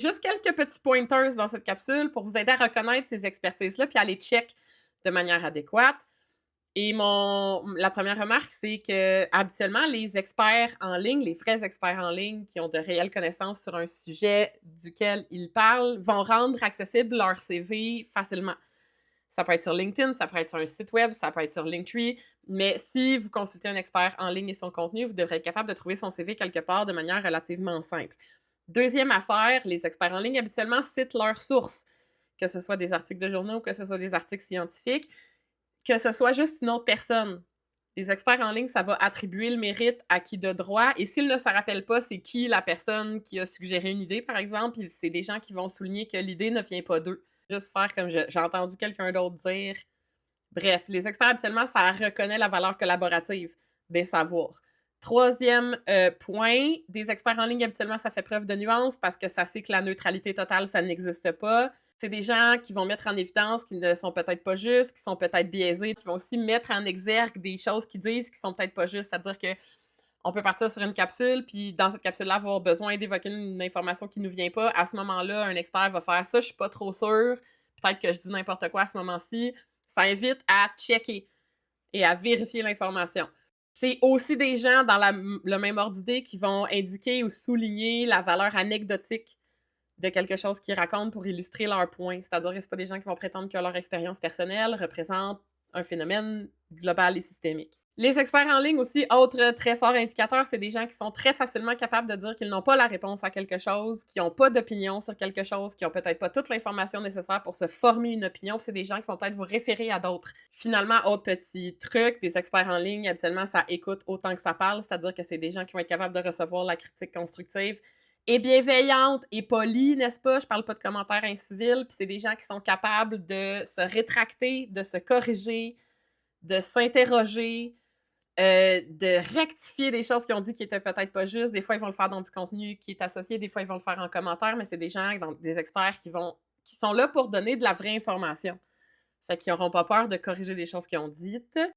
Juste quelques petits pointers dans cette capsule pour vous aider à reconnaître ces expertises-là puis à les check de manière adéquate. Et la première remarque, c'est que habituellement, les experts en ligne, les vrais experts en ligne qui ont de réelles connaissances sur un sujet duquel ils parlent, vont rendre accessible leur CV facilement. Ça peut être sur LinkedIn, ça peut être sur un site web, ça peut être sur Linktree, mais si vous consultez un expert en ligne et son contenu, vous devrez être capable de trouver son CV quelque part de manière relativement simple. Deuxième affaire, les experts en ligne habituellement citent leurs sources, que ce soit des articles de journaux ou que ce soit des articles scientifiques, que ce soit juste une autre personne. Les experts en ligne, ça va attribuer le mérite à qui de droit, et s'ils ne se rappellent pas c'est qui la personne qui a suggéré une idée, par exemple, c'est des gens qui vont souligner que l'idée ne vient pas d'eux. Juste faire comme j'ai entendu quelqu'un d'autre dire. Bref, les experts, habituellement, ça reconnaît la valeur collaborative des savoirs. Troisième point, des experts en ligne, habituellement, ça fait preuve de nuance parce que ça sait que la neutralité totale, ça n'existe pas. C'est des gens qui vont mettre en évidence qui ne sont peut-être pas justes, qui sont peut-être biaisés, qui vont aussi mettre en exergue des choses qu'ils disent qui sont peut-être pas justes. C'est-à-dire que on peut partir sur une capsule, puis dans cette capsule-là, avoir besoin d'évoquer une information qui ne nous vient pas. À ce moment-là, un expert va faire ça, je suis pas trop sûre, peut-être que je dis n'importe quoi à ce moment-ci. Ça invite à checker et à vérifier l'information. C'est aussi des gens dans le même ordre d'idée qui vont indiquer ou souligner la valeur anecdotique de quelque chose qu'ils racontent pour illustrer leur point. C'est-à-dire que c'est pas des gens qui vont prétendre que leur expérience personnelle représente un phénomène global et systémique. Les experts en ligne aussi, autre très fort indicateur, c'est des gens qui sont très facilement capables de dire qu'ils n'ont pas la réponse à quelque chose, qui n'ont pas d'opinion sur quelque chose, qui n'ont peut-être pas toute l'information nécessaire pour se former une opinion, puis c'est des gens qui vont peut-être vous référer à d'autres. Finalement, autre petit truc, des experts en ligne, habituellement, ça écoute autant que ça parle, c'est-à-dire que c'est des gens qui vont être capables de recevoir la critique constructive et bienveillante et polie, n'est-ce pas? Je parle pas de commentaires incivils, puis c'est des gens qui sont capables de se rétracter, de se corriger, de s'interroger, de rectifier des choses qu'ils ont dit qui étaient peut-être pas justes. Des fois, ils vont le faire dans du contenu qui est associé, des fois, ils vont le faire en commentaire, mais c'est des gens, des experts qui sont là pour donner de la vraie information. Fait qu'ils n'auront pas peur de corriger des choses qu'ils ont dites.